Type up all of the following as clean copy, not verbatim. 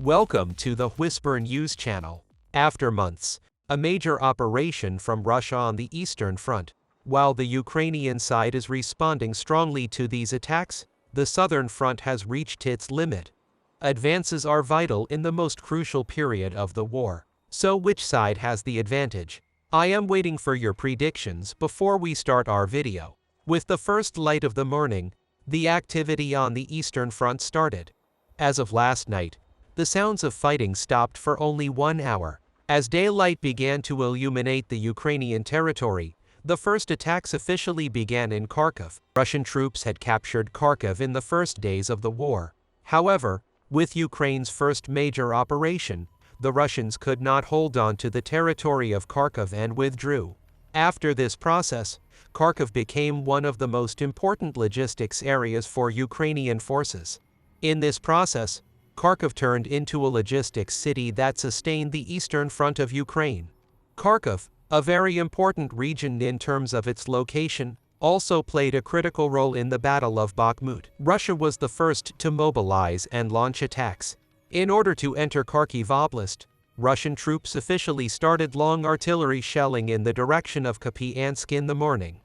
Welcome to the Whisper News channel. After months, a major operation from Russia on the Eastern Front. While the Ukrainian side is responding strongly to these attacks, the Southern Front has reached its limit. Advances are vital in the most crucial period of the war. So which side has the advantage? I am waiting for your predictions before we start our video. With the first light of the morning, the activity on the Eastern Front started. As of last night, the sounds of fighting stopped for only 1 hour. As daylight began to illuminate the Ukrainian territory, the first attacks officially began in Kharkiv. Russian troops had captured Kharkiv in the first days of the war. However, with Ukraine's first major operation, the Russians could not hold on to the territory of Kharkiv and withdrew. After this process, Kharkiv became one of the most important logistics areas for Ukrainian forces. In this process, Kharkiv turned into a logistics city that sustained the eastern front of Ukraine. Kharkiv, a very important region in terms of its location, also played a critical role in the Battle of Bakhmut. Russia was the first to mobilize and launch attacks. In order to enter Kharkiv Oblast, Russian troops officially started long artillery shelling in the direction of Kupiansk in the morning.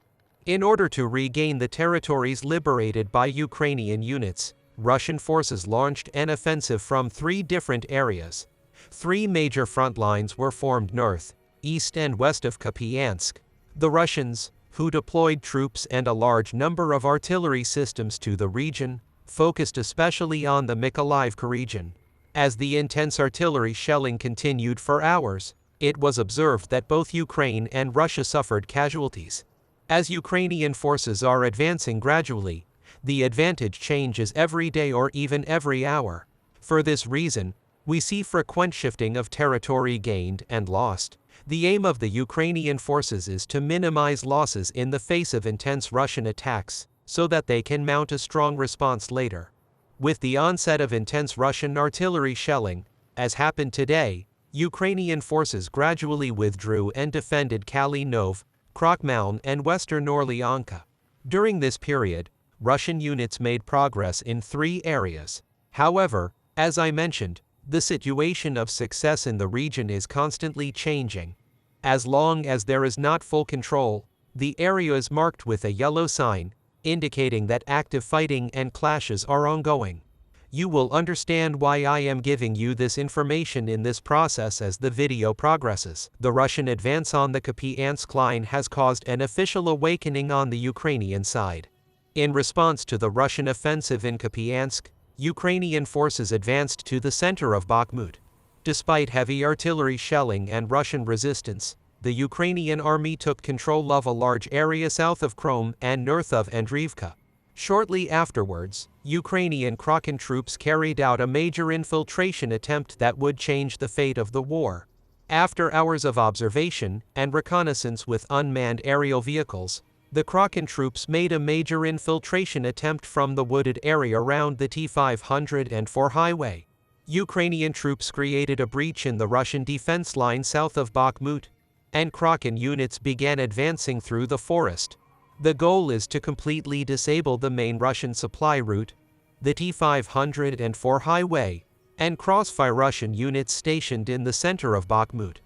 In order to regain the territories liberated by Ukrainian units, Russian forces launched an offensive from 3 different areas. 3 major front lines were formed north, east and west of Kupiansk. The Russians, who deployed troops and a large number of artillery systems to the region, focused especially on the Mykolaiv region. As the intense artillery shelling continued for hours, it was observed that both Ukraine and Russia suffered casualties. As Ukrainian forces are advancing gradually, the advantage changes every day or even every hour. For this reason, we see frequent shifting of territory gained and lost. The aim of the Ukrainian forces is to minimize losses in the face of intense Russian attacks, so that they can mount a strong response later. With the onset of intense Russian artillery shelling, as happened today, Ukrainian forces gradually withdrew and defended Kalinov, Krakens and western Orlyanka. During this period, Russian units made progress in 3 areas. However, as I mentioned, the situation of success in the region is constantly changing. As long as there is not full control, the area is marked with a yellow sign, indicating that active fighting and clashes are ongoing. You will understand why I am giving you this information in this process as the video progresses. The Russian advance on the Kupiansk line has caused an official awakening on the Ukrainian side. In response to the Russian offensive in Kupiansk, Ukrainian forces advanced to the center of Bakhmut. Despite heavy artillery shelling and Russian resistance, the Ukrainian army took control of a large area south of Krom and north of Andriivka. Shortly afterwards, Ukrainian Krakens troops carried out a major infiltration attempt that would change the fate of the war. After hours of observation and reconnaissance with unmanned aerial vehicles, the Krakens troops made a major infiltration attempt from the wooded area around the T-504 highway. Ukrainian troops created a breach in the Russian defense line south of Bakhmut, and Krakens units began advancing through the forest. The goal is to completely disable the main Russian supply route, the T-504 highway, and crossfire Russian units stationed in the center of Bakhmut.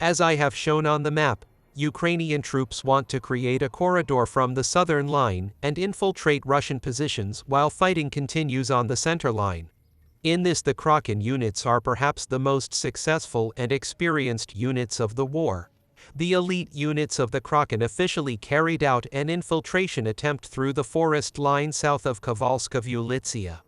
As I have shown on the map, Ukrainian troops want to create a corridor from the southern line and infiltrate Russian positions while fighting continues on the center line. In this, the Krakens units are perhaps the most successful and experienced units of the war. The elite units of the Krakens officially carried out an infiltration attempt through the forest line south of Kovalska-Vulitsia.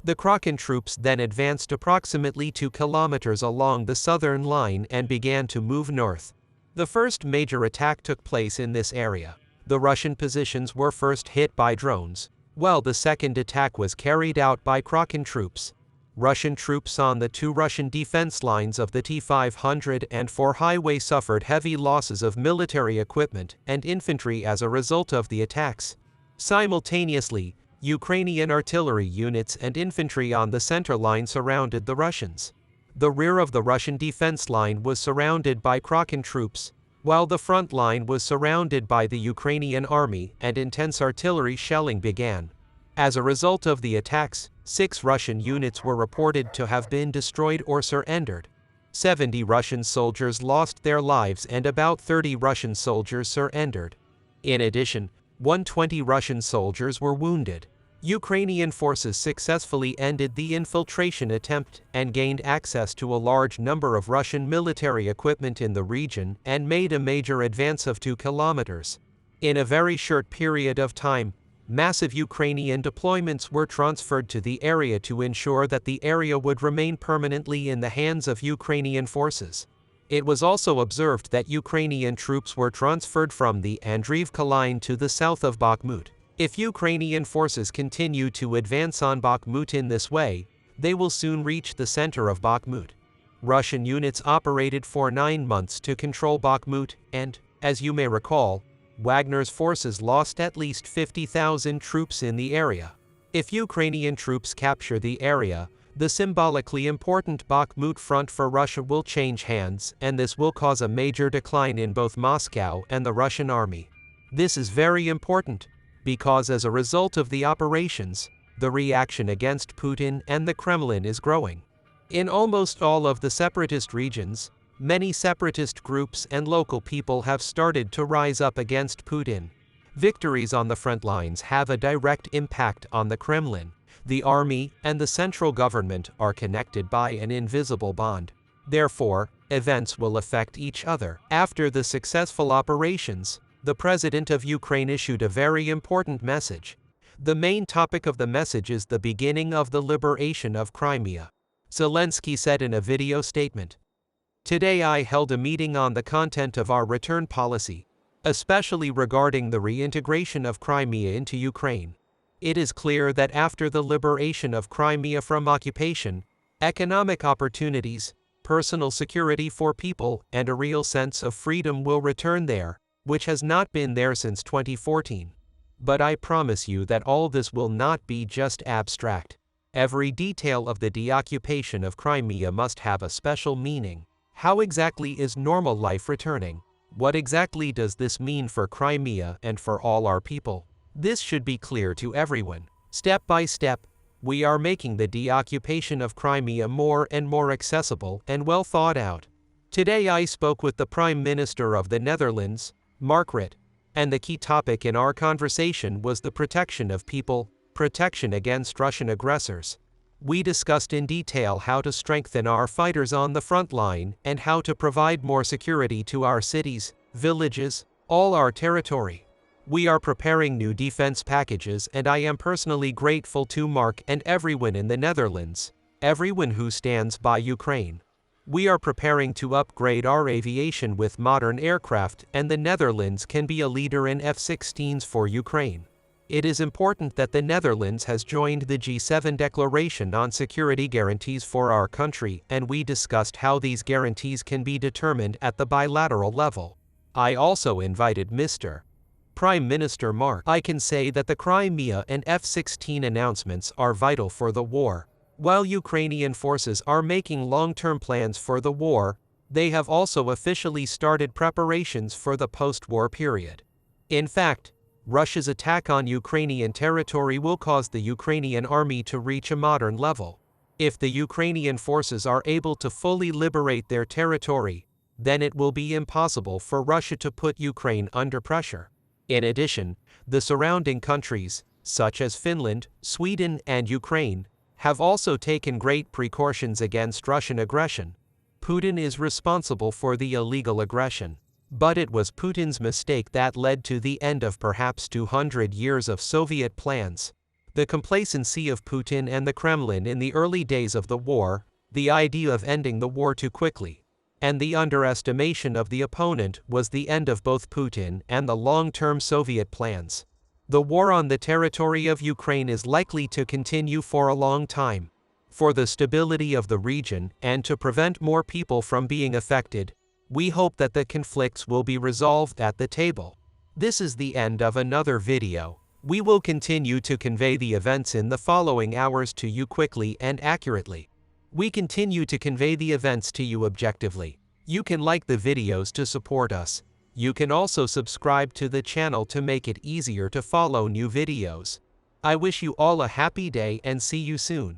The Krakens troops then advanced approximately 2 kilometers along the southern line and began to move north. The first major attack took place in this area. The Russian positions were first hit by drones, while the second attack was carried out by Krakens troops. Russian troops on the 2 Russian defense lines of the T-504 highway suffered heavy losses of military equipment and infantry as a result of the attacks. Simultaneously, Ukrainian artillery units and infantry on the center line surrounded the Russians. The rear of the Russian defense line was surrounded by Krakens troops, while the front line was surrounded by the Ukrainian army and intense artillery shelling began. As a result of the attacks, 6 Russian units were reported to have been destroyed or surrendered. 70 Russian soldiers lost their lives and about 30 Russian soldiers surrendered. In addition, 120 Russian soldiers were wounded. Ukrainian forces successfully ended the infiltration attempt and gained access to a large number of Russian military equipment in the region and made a major advance of 2 kilometers. In a very short period of time, massive Ukrainian deployments were transferred to the area to ensure that the area would remain permanently in the hands of Ukrainian forces. It was also observed that Ukrainian troops were transferred from the Andriivka line to the south of Bakhmut. If Ukrainian forces continue to advance on Bakhmut in this way, they will soon reach the center of Bakhmut. Russian units operated for 9 months to control Bakhmut and, as you may recall, Wagner's forces lost at least 50,000 troops in the area. If Ukrainian troops capture the area, the symbolically important Bakhmut front for Russia will change hands, and this will cause a major decline in both Moscow and the Russian army. This is very important, because as a result of the operations, the reaction against Putin and the Kremlin is growing. In almost all of the separatist regions, many separatist groups and local people have started to rise up against Putin. Victories on the front lines have a direct impact on the Kremlin. The army and the central government are connected by an invisible bond. Therefore, events will affect each other. After the successful operations, the President of Ukraine issued a very important message. The main topic of the message is the beginning of the liberation of Crimea. Zelensky said in a video statement, "Today I held a meeting on the content of our return policy, especially regarding the reintegration of Crimea into Ukraine. It is clear that after the liberation of Crimea from occupation, economic opportunities, personal security for people, and a real sense of freedom will return there, which has not been there since 2014. But I promise you that all this will not be just abstract. Every detail of the deoccupation of Crimea must have a special meaning. How exactly is normal life returning? What exactly does this mean for Crimea and for all our people? This should be clear to everyone. Step by step, we are making the deoccupation of Crimea more and more accessible and well thought out. Today I spoke with the Prime Minister of the Netherlands, Mark Rutte, and the key topic in our conversation was the protection of people, protection against Russian aggressors. We discussed in detail how to strengthen our fighters on the front line and how to provide more security to our cities, villages, all our territory. We are preparing new defense packages, and I am personally grateful to Mark and everyone in the Netherlands, everyone who stands by Ukraine. We are preparing to upgrade our aviation with modern aircraft, and the Netherlands can be a leader in F-16s for Ukraine. It is important that the Netherlands has joined the G7 Declaration on Security Guarantees for our country, and we discussed how these guarantees can be determined at the bilateral level. I also invited Mr. Prime Minister Mark. I can say that the Crimea and F-16 announcements are vital for the war. While Ukrainian forces are making long-term plans for the war, they have also officially started preparations for the post-war period. In fact, Russia's attack on Ukrainian territory will cause the Ukrainian army to reach a modern level. If the Ukrainian forces are able to fully liberate their territory, then it will be impossible for Russia to put Ukraine under pressure. In addition, the surrounding countries, such as Finland, Sweden, and Ukraine, have also taken great precautions against Russian aggression. Putin is responsible for the illegal aggression. But it was Putin's mistake that led to the end of perhaps 200 years of Soviet plans. The complacency of Putin and the Kremlin in the early days of the war, the idea of ending the war too quickly, and the underestimation of the opponent was the end of both Putin and the long-term Soviet plans. The war on the territory of Ukraine is likely to continue for a long time. For the stability of the region and to prevent more people from being affected, we hope that the conflicts will be resolved at the table. This is the end of another video. We will continue to convey the events in the following hours to you quickly and accurately. We continue to convey the events to you objectively. You can like the videos to support us. You can also subscribe to the channel to make it easier to follow new videos. I wish you all a happy day and see you soon.